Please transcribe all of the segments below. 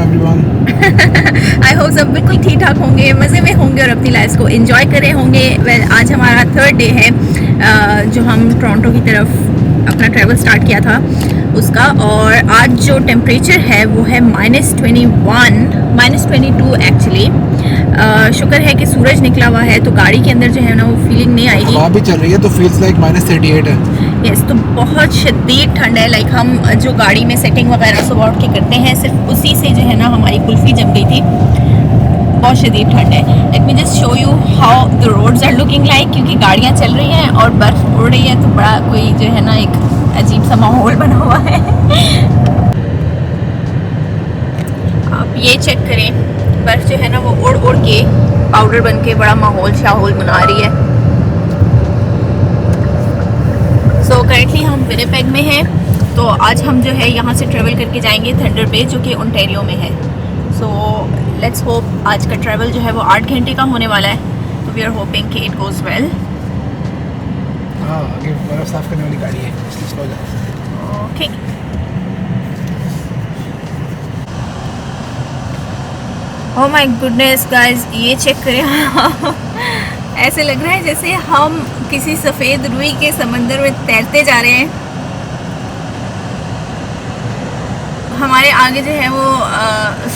Everyone. I hope सब बिल्कुल ठीक ठाक होंगे, मज़े में होंगे और अपनी लाइफ को एंजॉय करे होंगे। वेल आज हमारा थर्ड डे है जो हम टोरंटो की तरफ अपना ट्रैवल स्टार्ट किया था उसका। और आज जो टेम्परेचर है वो है -21 -22 एक्चुअली। शुक्र है कि सूरज निकला हुआ है तो गाड़ी के अंदर जो है ना वो फीलिंग नहीं आएगी। हवा भी चल रही है तो फील्स लाइक -38 है। यस, तो बहुत शदीद ठंड है। लाइक हम जो गाड़ी में सेटिंग वगैरह सुबह उठ के करते हैं सिर्फ उसी से जो है ना हमारी कुल्फ़ी जम गई थी। बहुत शदीद ठंड है। Let me just show you how the roads are looking like, क्योंकि गाड़ियाँ चल रही हैं और बर्फ़ उड़ रही है तो बड़ा कोई जो है ना एक अजीब सा माहौल बना हुआ है। आप ये चेक करें, बर्फ़ जो है ना वो उड़ उड़ के पाउडर बन के बड़ा माहौल शाहौल बना रही है। सो करेंटली हम विनिपेग में हैं, तो आज हम जो है यहाँ से ट्रैवल करके जाएंगे थंडर बे जो कि ओंटारियो में है। सो लेट्स होप आज का ट्रैवल जो है वो 8 घंटे का होने वाला है, तो वी आर होपिंग कि इट गोज़ वेल। हाँ, आगे बर्फ साफ करने वाली गाड़ी है इसलिए स्लो जा रहा है। Okay, oh my goodness guys, ये चेक करें। ऐसे लग रहा है जैसे हम किसी सफ़ेद रुई के समंदर में तैरते जा रहे हैं। हमारे आगे जो है वो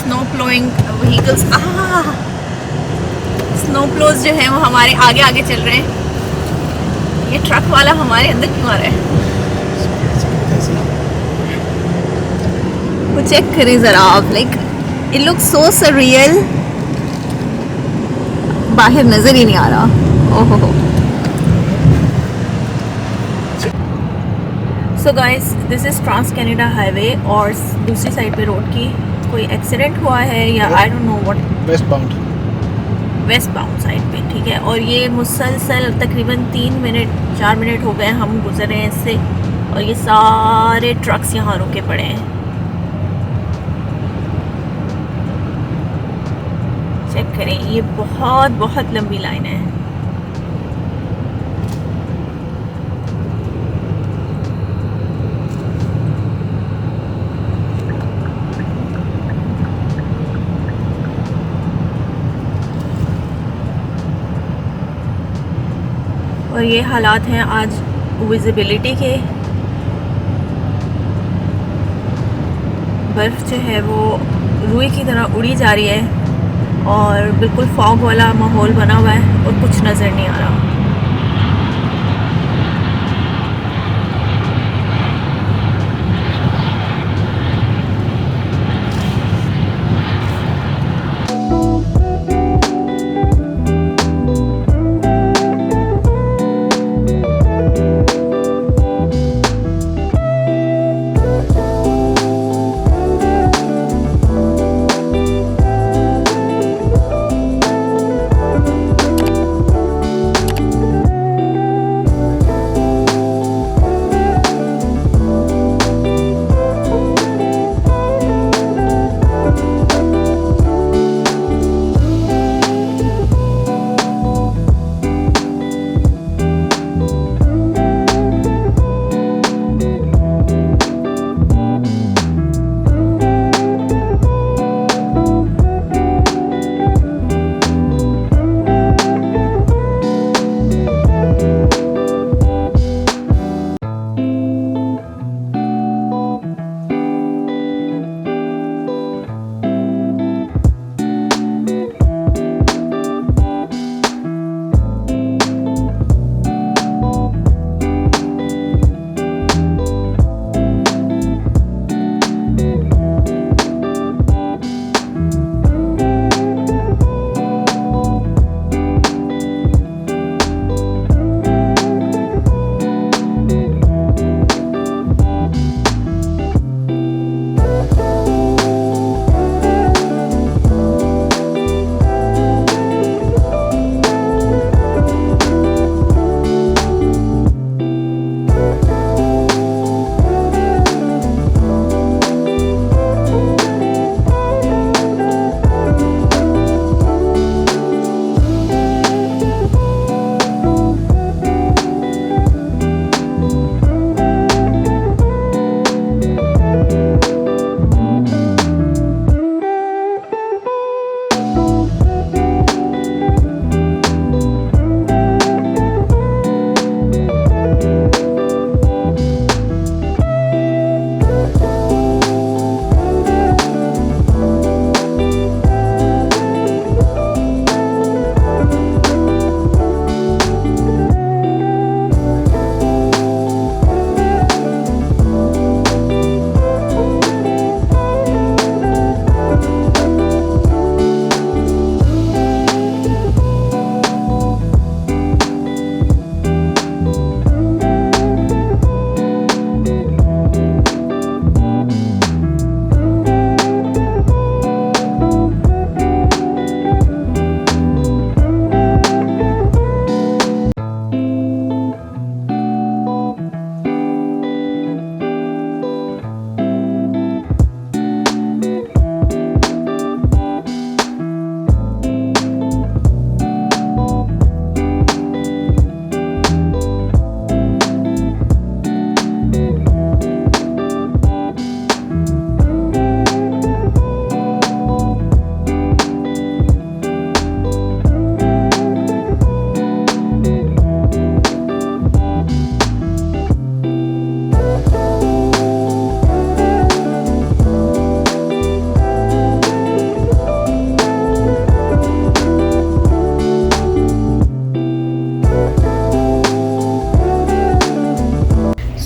स्नो प्लोइंग व्हीकल्स, स्नो प्लोज जो है वो हमारे आगे आगे चल रहे हैं। ये ट्रक वाला हमारे अंदर क्यों आ रहा है? वो चेक करें ज़रा आप, like it looks so surreal. बाहर नज़र ही नहीं आ रहा। ओहो। So guys, this is trans Canada highway और दूसरी साइड पे रोड की कोई एक्सीडेंट हुआ है या I don't know what. Waste bound side पे, ठीक है। और ये मुसलसल तकरीबन 3-4 मिनट हो गए हम गुजर रहे हैं इससे, और ये सारे ट्रक्स यहाँ रुके पड़े हैं। चेक करें, ये बहुत बहुत लंबी लाइन है। और ये हालात हैं आज विजिबिलिटी के। बर्फ़ जो है वो रुई की तरह उड़ी जा रही है और बिल्कुल फॉग वाला माहौल बना हुआ है और कुछ नज़र नहीं आ रहा।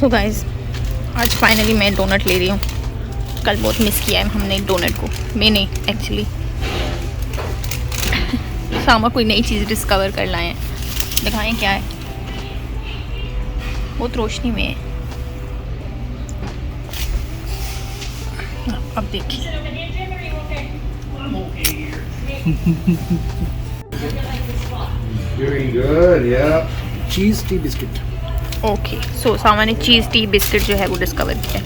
सो गाइस, आज फाइनली मैं डोनट ले रही हूँ। कल बहुत मिस किया है हमने डोनट को, मैं नहीं एक्चुअली। सामा कोई नई चीज़ डिस्कवर कर लाए हैं, दिखाएं क्या है। बहुत रोशनी में है, अब देखिए। Very good, yeah. Cheese tea biscuit. Okay, so सामा ने चीज़ टी बिस्किट जो है वो डिस्कवर किया।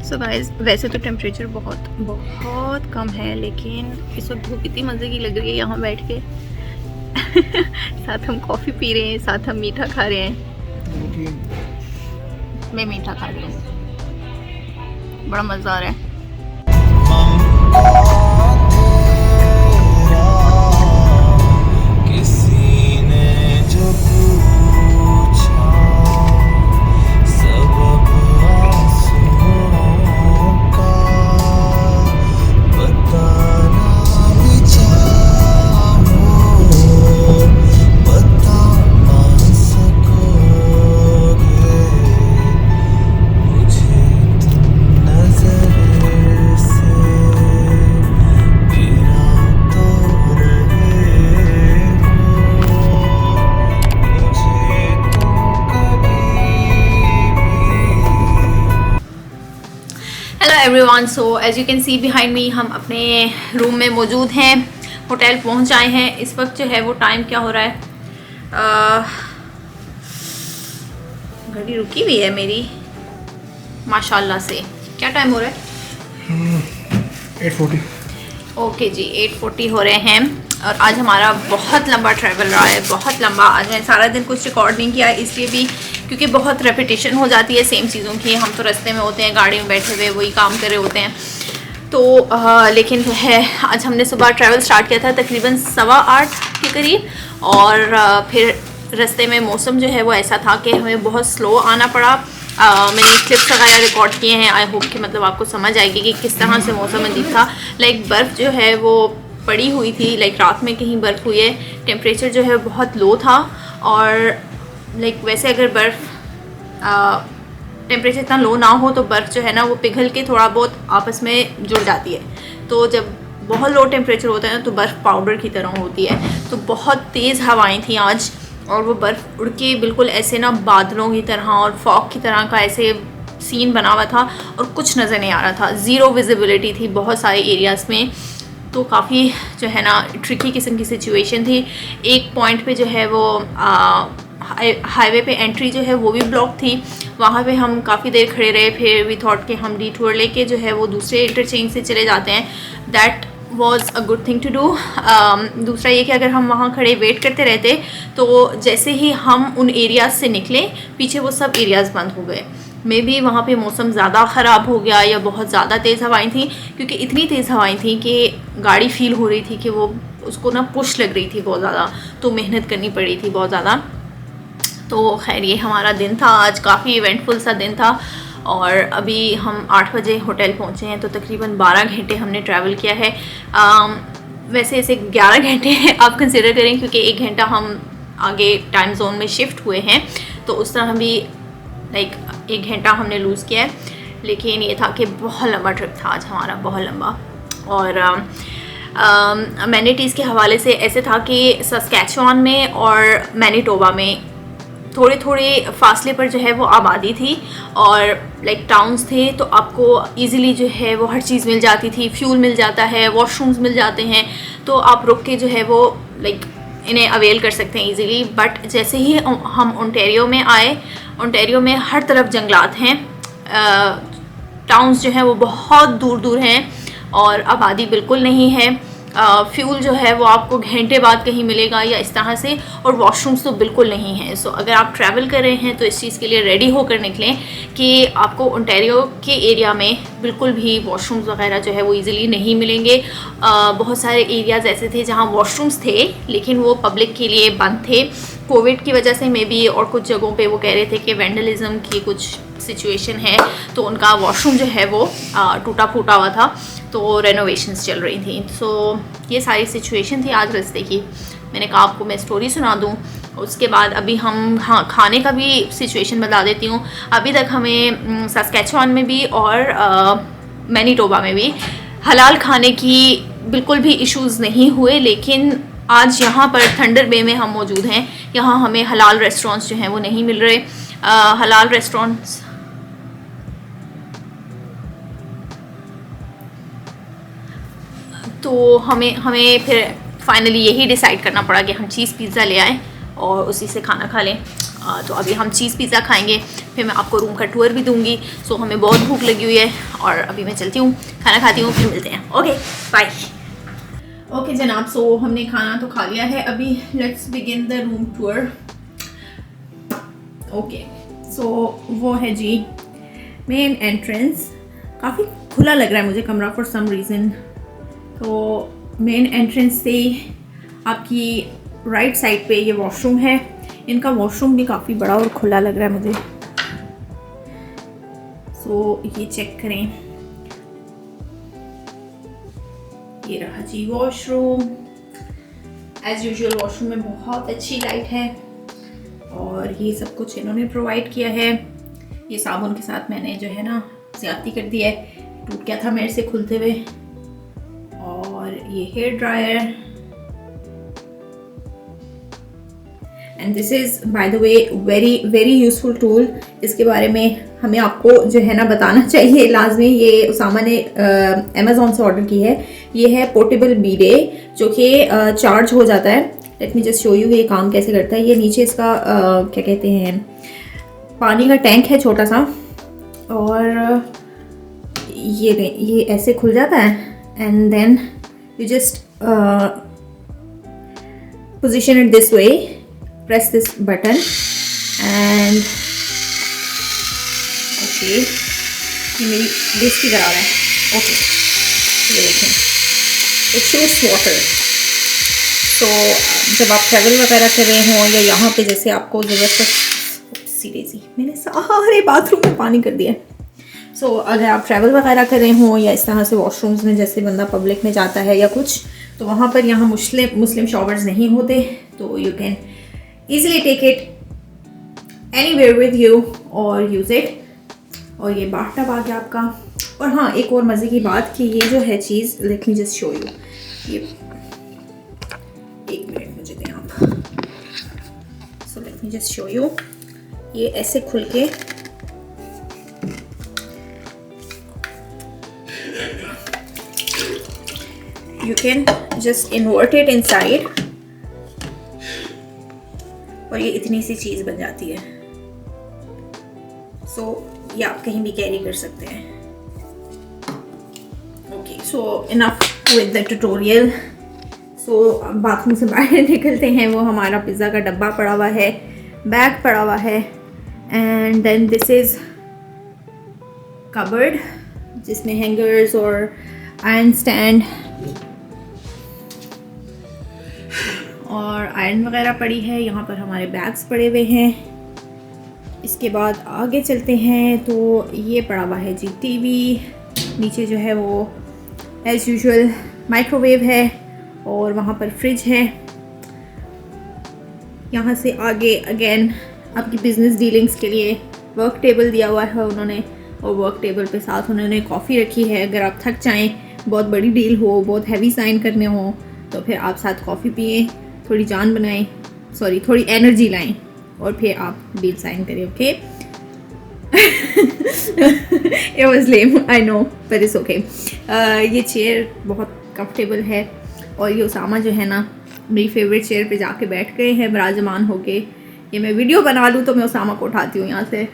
सो गाइस, वैसे तो टेम्परेचर बहुत बहुत कम है, लेकिन इस वक्त धूप इतनी मज़े की लग रही है यहाँ बैठ के। साथ हम कॉफ़ी पी रहे हैं, साथ हम मीठा खा रहे हैं। मैं मीठा खा रही हूँ, बड़ा मज़ा आ रहा है। Everyone, so as you can see behind me, हम अपने रूम में मौजूद हैं। होटल पहुंच आए हैं। इस वक्त जो है वो टाइम क्या हो रहा है, घड़ी रुकी हुई है मेरी माशाल्लाह से। क्या टाइम हो रहा है? 8:40। ओके जी, 8:40 हो रहे हैं। और आज हमारा बहुत लंबा ट्रैवल रहा है, बहुत लंबा। आज मैंने सारा दिन कुछ रिकॉर्ड नहीं किया, इसलिए भी क्योंकि बहुत रेपिटेशन हो जाती है सेम चीज़ों की। हम तो रास्ते में होते हैं, गाड़ी में बैठे हुए वही काम कर रहे होते हैं। तो लेकिन जो है आज हमने सुबह ट्रैवल स्टार्ट किया था तकरीबन 8:15 के करीब, और फिर रास्ते में मौसम जो है वो ऐसा था कि हमें बहुत स्लो आना पड़ा। मैंने क्लिप्स वगैरह रिकॉर्ड किए हैं, आई होप कि मतलब आपको समझ आएगी कि किस तरह से मौसम अजीब था। लाइक बर्फ़ जो है वो पड़ी हुई थी, लाइक रात में कहीं बर्फ़ हुई है। टेम्परेचर जो है बहुत लो था, और लाइक वैसे अगर बर्फ़ टेम्परेचर इतना लो ना हो तो बर्फ़ जो है ना वो पिघल के थोड़ा बहुत आपस में जुड़ जाती है। तो जब बहुत लो टेम्परेचर होता है ना तो बर्फ़ पाउडर की तरह होती है। तो बहुत तेज़ हवाएं थी आज, और वो बर्फ़ उड़ के बिल्कुल ऐसे ना बादलों की तरह और फॉग की तरह का ऐसे सीन बना हुआ था, और कुछ नज़र नहीं आ रहा था। ज़ीरो विजिबिलिटी थी बहुत सारे एरियाज़ में। तो काफ़ी जो है ना ट्रिकी किस्म की सिचुएशन थी। एक पॉइंट पे जो है वो हाईवे पे एंट्री जो है वो भी ब्लॉक थी, वहाँ पे हम काफ़ी देर खड़े रहे। फिर वी थॉट कि हम डिटूर लेके जो है वो दूसरे इंटरचेंज से चले जाते हैं। That was a good thing to do. दूसरा ये कि अगर हम वहाँ खड़े वेट करते रहते तो जैसे ही हम उन एरियाज़ से निकले पीछे वो सब एरियाज़ बंद हो गए। मे बी वहाँ पे मौसम ज़्यादा ख़राब हो गया या बहुत ज़्यादा तेज़ हवाएं थी, क्योंकि इतनी तेज़ हवाएं थी कि गाड़ी फील हो रही थी कि वो उसको ना पुश लग रही थी बहुत ज़्यादा, तो मेहनत करनी पड़ी थी बहुत ज़्यादा। तो खैर ये हमारा दिन था आज, काफ़ी इवेंटफुल सा दिन था। और अभी हम 8 बजे होटल पहुँचे हैं, तो तकरीबन 12 घंटे हमने ट्रैवल किया है। वैसे इसे 11 घंटे आप कंसिडर करें, क्योंकि 1 घंटा हम आगे टाइम जोन में शिफ्ट हुए हैं, तो उस तरह भी लाइक 1 घंटा हमने लूज़ किया है। लेकिन ये था कि बहुत लंबा ट्रिप था आज हमारा, बहुत लंबा। और अमेनिटीज़ के हवाले से ऐसे था कि सस्कैचुआन में और मैनीटोबा में थोड़े थोड़े फासले पर जो है वो आबादी थी, और लाइक टाउन्स थे, तो आपको इजीली जो है वो हर चीज़ मिल जाती थी। फ्यूल मिल जाता है, वॉशरूम्स मिल जाते हैं, तो आप रुक के जो है वो लाइक इन्हें अवेल कर सकते हैं इजीली। बट जैसे ही हम ओंटारियो में आए, ओंटारियो में हर तरफ जंगलात हैं। टाउन्स जो हैं वो बहुत दूर दूर हैं, और आबादी बिल्कुल नहीं है। फ्यूल जो है वो आपको घंटे बाद कहीं मिलेगा या इस तरह से, और वॉशरूम्स तो बिल्कुल नहीं हैं। सो अगर आप ट्रैवल कर रहे हैं तो इस चीज़ के लिए रेडी होकर निकलें कि आपको ओंटारियो के एरिया में बिल्कुल भी वॉशरूम्स वगैरह जो है वो इजीली नहीं मिलेंगे। बहुत सारे एरियाज़ ऐसे थे जहाँ वॉशरूम्स थे, लेकिन वो पब्लिक के लिए बंद थे कोविड की वजह से मे बी, और कुछ जगहों पे वो कह रहे थे कि वेंडलिज्म की कुछ सिचुएशन है, तो उनका वॉशरूम जो है वो टूटा फूटा हुआ था, तो रेनोवेशंस चल रही थी। सो ये सारी सिचुएशन थी आज रास्ते की। मैंने कहा आपको मैं स्टोरी सुना दूँ। उसके बाद अभी हम खाने का भी सिचुएशन बता देती हूँ। अभी तक हमें सस्केचुआन में भी और मैनीटोबा में भी हलाल खाने की बिल्कुल भी इश्यूज़ नहीं हुए, लेकिन आज यहाँ पर थंडर बे में हम मौजूद हैं। यहाँ हमें हलाल रेस्टोरेंट्स जो हैं वो नहीं मिल रहे। हलाल रेस्टोरेंट्स तो हमें फिर फाइनली यही डिसाइड करना पड़ा कि हम चीज़ पिज़्ज़ा ले आएँ और उसी से खाना खा लें। तो अभी हम चीज़ पिज़्ज़ा खाएंगे, फिर मैं आपको रूम का टूर भी दूंगी। सो हमें बहुत भूख लगी हुई है और अभी मैं चलती हूँ, खाना खाती हूँ, फिर मिलते हैं। Okay bye. ओके जनाब, सो हमने खाना तो खा लिया है। अभी let's begin the room tour. Okay so वो है जी मेन एंट्रेंस। काफ़ी खुला लग रहा है मुझे कमरा फॉर सम रीज़न। तो मेन एंट्रेंस से आपकी राइट साइड पे ये वॉशरूम है। इनका वॉशरूम भी काफ़ी बड़ा और खुला लग रहा है मुझे। सो ये चेक करें, ये रहा जी वॉशरूम। एज यूजुअल वॉशरूम में बहुत अच्छी लाइट है और ये सब कुछ इन्होंने प्रोवाइड किया है। ये साबुन के साथ मैंने जो है ना ज़्यादती कर दी है, टूट गया था मेरे से खुलते हुए। और ये hair dryer, and this is by the way very very useful tool. इसके बारे में हमें आपको जो है ना बताना चाहिए लाजमी। ये उसामा ने अमेज़ॉन से ऑर्डर की है। ये है पोर्टेबल बीडे जो कि चार्ज हो जाता है। Let me just show you ये काम कैसे करता है। ये नीचे इसका क्या कहते हैं, पानी का टैंक है छोटा सा, और ये ऐसे खुल जाता है and then you just position it this way, press this button and okay, ये मेरी बेइज्जती करा रहा है। ओके ये देखें, it shoots water। तो जब आप ट्रैवल वगैरह कर रहे हों या यहाँ पे जैसे आपको ज़रूरत पर, सीरियसली मैंने सारे बाथरूम में पानी कर दिया। सो अगर आप ट्रैवल वगैरह कर रहे हों या इस तरह से वॉशरूम्स में जैसे बंदा पब्लिक में जाता है या कुछ, तो वहाँ पर यहाँ मुस्लिम शॉवर्स नहीं होते, तो you can easily take it anywhere with you और यूज़ इट। और ये बाथटब आ गया आपका। और हाँ, एक और मज़े की बात कि ये जो है चीज़, let me just show you, ये एक मिनट मुझे दें आप। So let me just show you, ये ऐसे खुल के you can just invert it inside और ये इतनी सी चीज़ बन जाती है। सो ये आप कहीं भी कैरी कर सकते हैं। Okay so enough with the tutorial. So bathroom से बाहर निकलते हैं। वो हमारा पिज़्ज़ा का डब्बा पड़ा हुआ है, बैग पड़ा हुआ है, and then this is cupboard जिसमें हैंगर्स और आयरन स्टैंड और आयरन वगैरह पड़ी है। यहाँ पर हमारे बैग्स पड़े हुए हैं। इसके बाद आगे चलते हैं तो ये पड़ा हुआ है जी टीवी। नीचे जो है वो एज़ यूजुअल माइक्रोवेव है और वहाँ पर फ्रिज है। यहाँ से आगे अगेन आपकी बिज़नेस डीलिंग्स के लिए वर्क टेबल दिया हुआ है उन्होंने, और वर्क टेबल पे साथ उन्होंने कॉफ़ी रखी है। अगर आप थक जाएँ, बहुत बड़ी डील हो, बहुत हैवी साइन करने हो, तो फिर आप साथ कॉफ़ी पिए, थोड़ी जान बनाएं, सॉरी थोड़ी एनर्जी लाएं और फिर आप डील साइन करें। Okay it was lame I know but it's okay. ये चेयर बहुत कंफर्टेबल है और ये उसामा जो है ना मेरी फेवरेट चेयर पे जाके बैठ गए हैं विराजमान होके। ये मैं वीडियो बना लूँ तो मैं उसामा को उठाती हूँ यहाँ से।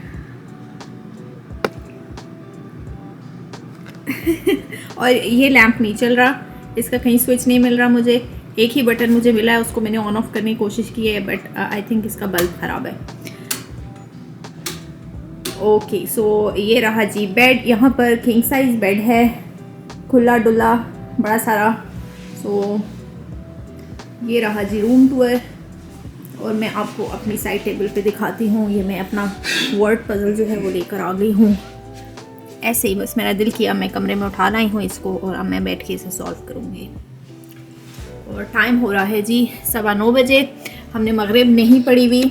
और ये लैंप नहीं चल रहा, इसका कहीं स्विच नहीं मिल रहा मुझे। एक ही बटन मुझे मिला है, उसको मैंने ऑन ऑफ करने की कोशिश की है, बट आई थिंक इसका बल्ब ख़राब है। ओके सो ये रहा जी बेड। यहाँ पर किंग साइज बेड है, खुला डुला बड़ा सारा। सो ये रहा जी रूम टूर। और मैं आपको अपनी साइड टेबल पे दिखाती हूँ। ये मैं अपना वर्ड पजल जो है वो लेकर आ गई हूँ। ऐसे ही बस मेरा दिल किया मैं कमरे में उठा लाई हूँ इसको और अब मैं बैठ के इसे सॉल्व करूँगी। और टाइम हो रहा है जी 9:15 बजे। हमने मगरिब नहीं पढ़ी हुई।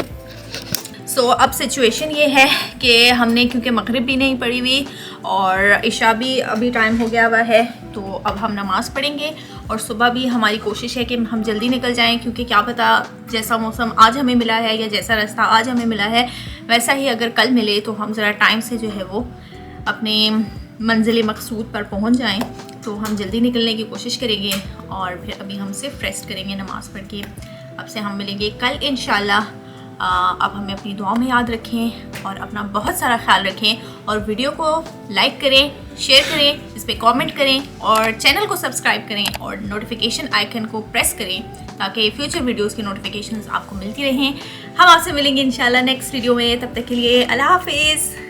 सो अब सिचुएशन ये है कि हमने क्योंकि मगरिब भी नहीं पढ़ी हुई और इशा भी अभी टाइम हो गया हुआ है, तो अब हम नमाज़ पढ़ेंगे और सुबह भी हमारी कोशिश है कि हम जल्दी निकल जाएं, क्योंकि क्या पता जैसा मौसम आज हमें मिला है या जैसा रास्ता आज हमें मिला है वैसा ही अगर कल मिले तो हम ज़रा टाइम से जो है वो अपने मंजिल मकसूद पर पहुंच जाएं। तो हम जल्दी निकलने की कोशिश करेंगे और फिर अभी हम सिर्फ रेस्ट करेंगे नमाज़ पढ़ के। अब से हम मिलेंगे कल इंशाल्लाह। अब हमें अपनी दुआ में याद रखें और अपना बहुत सारा ख्याल रखें और वीडियो को लाइक करें, शेयर करें, इस पर कमेंट करें और चैनल को सब्सक्राइब करें और नोटिफिकेशन आइकन को प्रेस करें ताकि फ्यूचर वीडियोस की नोटिफिकेशंस आपको मिलती रहें। हम आपसे मिलेंगे इंशाल्लाह नेक्स्ट वीडियो में। तब तक के लिए अल्लाह हाफिज़।